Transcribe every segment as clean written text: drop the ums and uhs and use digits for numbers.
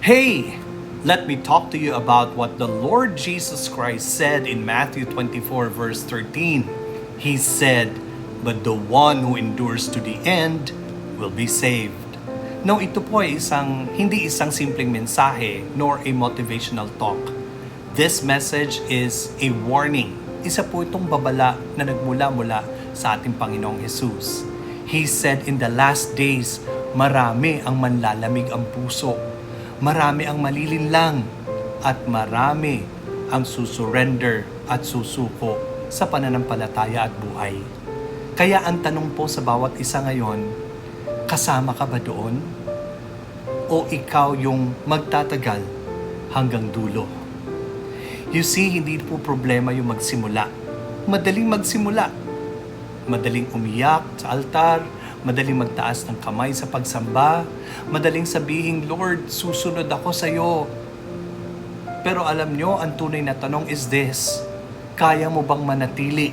Hey, let me talk to you about what the Lord Jesus Christ said in Matthew 24 verse 13. He said, "But the one who endures to the end will be saved." No, ito po ay hindi isang simpleng mensahe nor a motivational talk. This message is a warning. Isa po itong babala na nagmula-mula sa ating Panginoong Jesus. He said in the last days, marami ang manlalamig ang puso. Marami ang malilinlang at marami ang susurrender at susuko sa pananampalataya at buhay. Kaya ang tanong po sa bawat isa ngayon, kasama ka ba doon? O ikaw yung magtatagal hanggang dulo? You see, hindi po problema yung magsimula. Madaling magsimula. Madaling umiyak sa altar, madaling magtaas ng kamay sa pagsamba, madaling sabihin, Lord, susunod ako sa iyo. Pero alam nyo, ang tunay na tanong is this, kaya mo bang manatili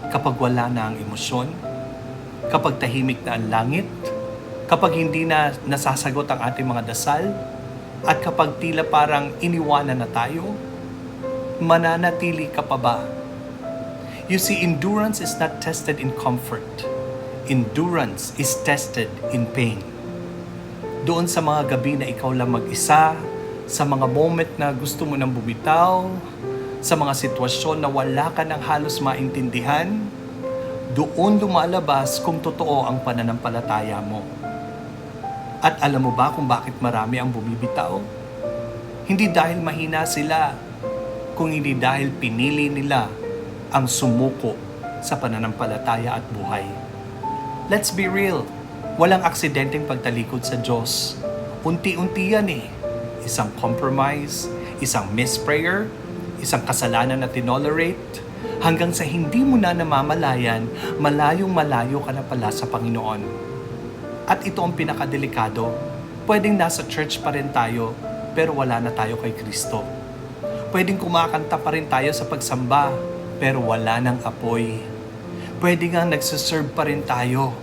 kapag wala na ang emosyon? Kapag tahimik na ang langit? Kapag hindi na nasasagot ang ating mga dasal? At kapag tila parang iniwanan na tayo? Mananatili ka pa ba? You see, endurance is not tested in comfort. Endurance is tested in pain. Doon sa mga gabi na ikaw lang mag-isa, sa mga moment na gusto mo nang bumitaw, sa mga sitwasyon na wala ka nang halos maintindihan, doon lumalabas kung totoo ang pananampalataya mo. At alam mo ba kung bakit marami ang bumibitaw? Hindi dahil mahina sila, kung hindi dahil pinili nila ang sumuko sa pananampalataya at buhay. Let's be real. Walang aksidenteng pagtalikod sa Diyos. Unti-unti yan eh. Isang compromise, isang misprayer, isang kasalanan na tinolerate, hanggang sa hindi mo na namamalayan, malayong-malayo ka na pala sa Panginoon. At ito ang pinakadelikado. Pwedeng nasa church pa rin tayo, pero wala na tayo kay Kristo. Pwedeng kumakanta pa rin tayo sa pagsamba, pero wala nang apoy. Pwede nga nagsiserve pa rin tayo,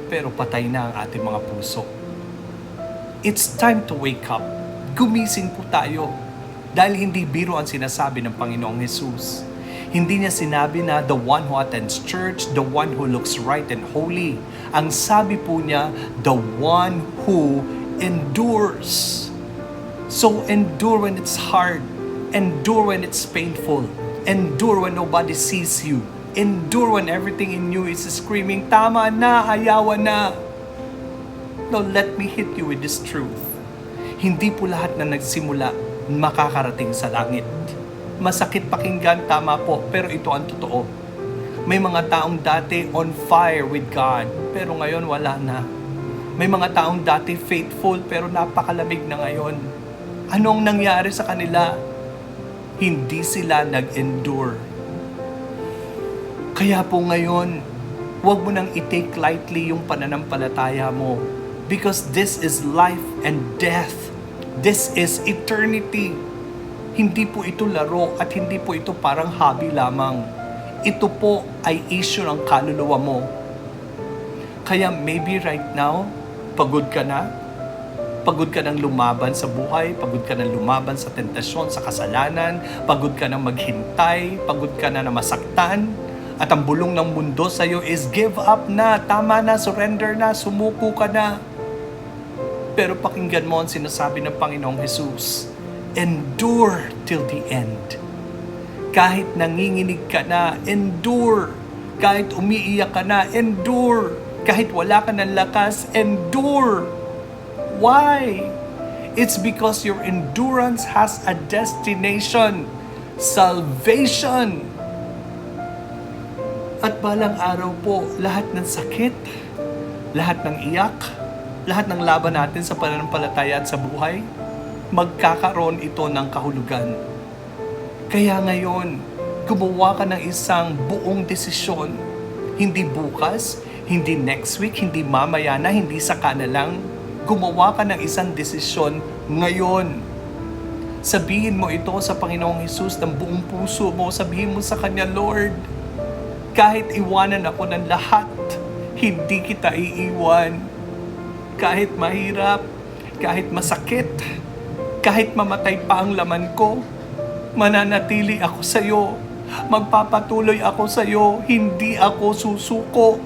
pero patay na ang ating mga puso. It's time to wake up. Gumising po tayo. Dahil hindi biro ang sinasabi ng Panginoong Jesus. Hindi niya sinabi na the one who attends church, the one who looks right and holy. Ang sabi po niya, the one who endures. So endure when it's hard. Endure when it's painful. Endure when nobody sees you. Endure when everything in you is screaming, tama na, ayawan na. Now let me hit you with this truth. Hindi po lahat na nagsimula makakarating sa langit. Masakit pakinggan, tama po, pero ito ang totoo. May mga taong dati on fire with God, pero ngayon wala na. May mga taong dati faithful, pero napakalamig na ngayon. Anong nangyari sa kanila? Hindi sila nag-endure. Kaya po ngayon, huwag mo nang i-take lightly yung pananampalataya mo. Because this is life and death. This is eternity. Hindi po ito laro at hindi po ito parang hobby lamang. Ito po ay issue ng kaluluwa mo. Kaya maybe right now, pagod ka na. Pagod ka ng lumaban sa buhay, pagod ka ng lumaban sa tentasyon, sa kasalanan, pagod ka ng maghintay, pagod ka na masaktan, at ang bulong ng mundo sa iyo is give up na, tama na, surrender na, sumuko ka na. Pero pakinggan mo ang sinasabi ng Panginoong Jesus, endure till the end. Kahit nanginginig ka na, endure. Kahit umiiyak ka na, endure. Kahit wala ka ng lakas, endure. Why? It's because your endurance has a destination. Salvation. At balang araw po, lahat ng sakit, lahat ng iyak, lahat ng laban natin sa pananampalataya at sa buhay, magkakaroon ito ng kahulugan. Kaya ngayon, gumawa ka ng isang buong desisyon. Hindi bukas, hindi next week, hindi mamaya na, hindi saka na lang. Gumawa ka ng isang desisyon ngayon. Sabihin mo ito sa Panginoong Jesus ng buong puso mo. Sabihin mo sa Kanya, Lord, kahit iwanan ako ng lahat, hindi kita iiwan. Kahit mahirap, kahit masakit, Kahit mamatay pa ang laman ko, mananatili ako sa iyo. Magpapatuloy ako sa iyo. Hindi ako susuko.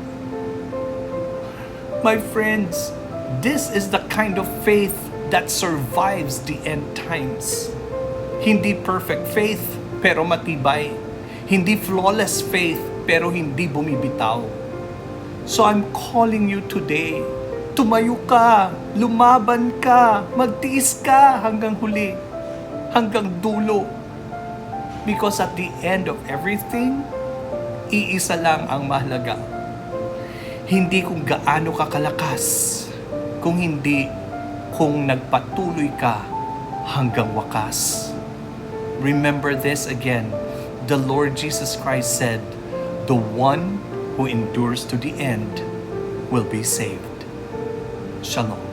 My friends, this is the kind of faith that survives the end times. Hindi perfect faith, pero matibay. Hindi flawless faith, pero hindi bumibitaw. So I'm calling you today, tumayo ka, lumaban ka, magtiis ka hanggang huli, hanggang dulo. Because at the end of everything, iisa lang ang mahalaga. Hindi kung gaano ka kalakas, kung hindi kung nagpatuloy ka hanggang wakas. Remember this again. The Lord Jesus Christ said, "The one who endures to the end will be saved." Shalom.